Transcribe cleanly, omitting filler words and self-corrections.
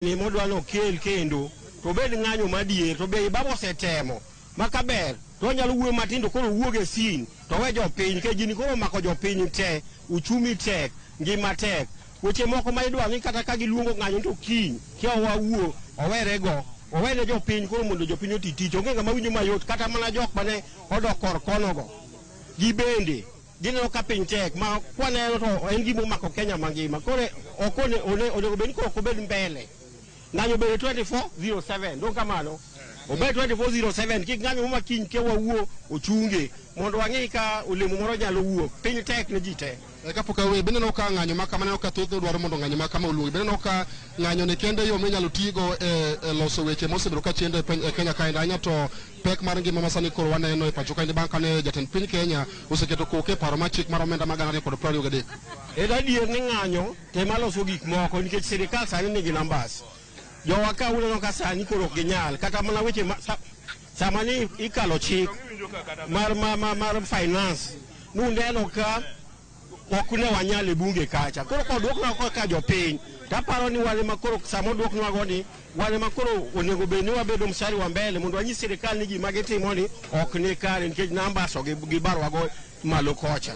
Ni modwa no kel kendo to bed ng'anyo madier to be babo setemo makaber to nyalo wuo matindo koro wuoge sin to we jopiny ke jini koro mako jopiny te uchumi tek ngima tek weche moko ma idwa ni kata ka giluongo ng'anyo to kiny kiawa wuo owerego owene jopiny koro mondo jopiny oti tich onge ngama winjo mayot kata mana jok mane odok kor konogo gibende gineno ka piny tek ma kwaneno to en gimo mako Kenya mangima koro okone onego bed koro obed mbele ng'anyo bede 2407 ndo kamano obed 2407 kik ng'anyo ma kiny ke wawuo ochunge mondo wang'i ka olemo moro nyalo wuok piny tek ne ji te kapok awe bende no ka ng'anyo maka maneno ka thoth dwaro mondo ng'anyo maka ma oluongi bende no ka ng'anyo ne kende yo minyalo tigo e loso weche mosebedo ka chendo e Kenya kae anya to pek mar ngima masani koro waneno e pacho kae bang' kane jatend piny Kenya oseketo koke paro ma chik mar omenda magana 223 en adier ni ng'anyo tema loso gik moko nikech sirikal sani nigi nambas jowa ka uneno ka sani koro ok ginyal kata mana weche sama ni ikalo chik mar finance nundeno ka ok ne wanyal e bunge kacha koro kodwoknwa ka jopiny taparo ni wale makoro sama odwoknwago ni wale makoro onego bed ni wabedo mstari wa mbele mondo wanyis sirikal ni gima gitimo ni ok ni kare nikech nambas gi barwago malo kocha.